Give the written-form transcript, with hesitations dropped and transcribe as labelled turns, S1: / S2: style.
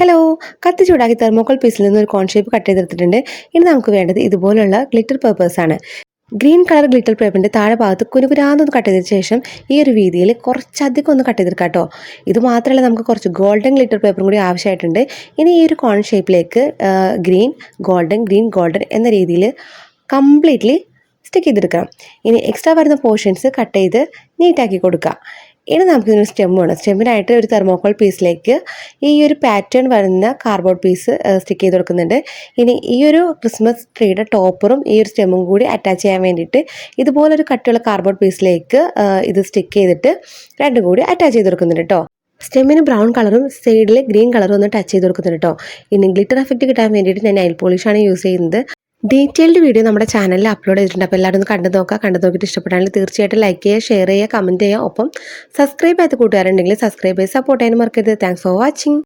S1: Hello, കത്തി ചൂടാക്കി thermocol പീസിൽ നിന്ന് ഒരു കോൺ ഷേപ്പ് കട്ട് ചെയ്തെടുത്തിട്ടുണ്ട്. ഇനി നമുക്ക് വേണ്ടത് ഇതുപോലുള്ള ഗ്ലിറ്റർ പേപ്പേഴ്സ് ആണ്. ഗ്രീൻ കളർ ഗ്ലിറ്റർ പേപ്പറിൻ്റെ താഴെ ഭാഗത്ത് കുനുകുരാന്നൊന്ന് കട്ട് ചെയ്തതിന് ശേഷം ഈ ഒരു രീതിയിൽ കുറച്ചധികം ഒന്ന് കട്ട് ചെയ്തെടുക്കാം കേട്ടോ. ഇത് മാത്രമല്ല, നമുക്ക് കുറച്ച് ഗോൾഡൻ ഗ്ലിറ്റർ പേപ്പറും കൂടി ആവശ്യമായിട്ടുണ്ട്. ഇനി ഈ ഒരു കോൺ ഷേപ്പിലേക്ക് ഗ്രീൻ ഗോൾഡൻ എന്ന രീതിയിൽ കംപ്ലീറ്റ്ലി സ്റ്റിക്ക് ചെയ്തെടുക്കണം. ഇനി എക്സ്ട്രാ വരുന്ന പോർഷൻസ് കട്ട് ചെയ്ത് നീറ്റാക്കി കൊടുക്കുക. ഇനി നമുക്കിതൊരു സ്റ്റെം വേണം. സ്റ്റെമ്മിനായിട്ട് ഒരു തെർമോക്കോൾ പീസിലേക്ക് ഈ ഒരു പാറ്റേൺ വരുന്ന കാർഡ്ബോർഡ് പീസ് സ്റ്റിക്ക് ചെയ്ത് കൊടുക്കുന്നുണ്ട്. ഇനി ഈ ഒരു ക്രിസ്മസ് ട്രീയുടെ ടോപ്പറും ഈ ഒരു സ്റ്റെമ്മും കൂടി അറ്റാച്ച് ചെയ്യാൻ വേണ്ടിയിട്ട് ഇതുപോലൊരു കട്ടിയുള്ള കാർഡ്ബോർഡ് പീസിലേക്ക് ഇത് സ്റ്റിക്ക് ചെയ്തിട്ട് രണ്ടും കൂടി അറ്റാച്ച് ചെയ്ത് കൊടുക്കുന്നുണ്ട് കേട്ടോ. സ്റ്റെമ്മിന് ബ്രൗൺ കളറും സൈഡിൽ ഗ്രീൻ കളറും ഒന്ന് ടച്ച് ചെയ്ത് കൊടുക്കുന്നുണ്ട് കേട്ടോ. ഇനി ഗ്ലിറ്റർ എഫക്റ്റ് കിട്ടാൻ വേണ്ടിയിട്ട് ഞാൻ നെയിൽ പോളിഷാണ് യൂസ് ചെയ്യുന്നത്. ഡീറ്റെയിൽഡ് വീഡിയോ നമ്മുടെ ചാനലിൽ അപ്ലോഡ് ചെയ്തിട്ടുണ്ട്. അപ്പോൾ എല്ലാവരും ഒന്ന് കണ്ടു നോക്കുക. കണ്ടു നോക്കിയിട്ട് ഇഷ്ടപ്പെട്ടാണെങ്കിൽ തീർച്ചയായിട്ടും ലൈക്ക് ചെയ്യുക, ഷെയർ ചെയ്യുക, കമൻറ്റ് ചെയ്യുക. ഒപ്പം സബ്സ്ക്രൈബ് ചെയ്ത് കൂട്ടുകാരുണ്ടെങ്കിൽ സബ്സ്ക്രൈബ് ചെയ്ത് സപ്പോർട്ട് ചെയ്യാനും മറക്കരുത്. Thanks for watching.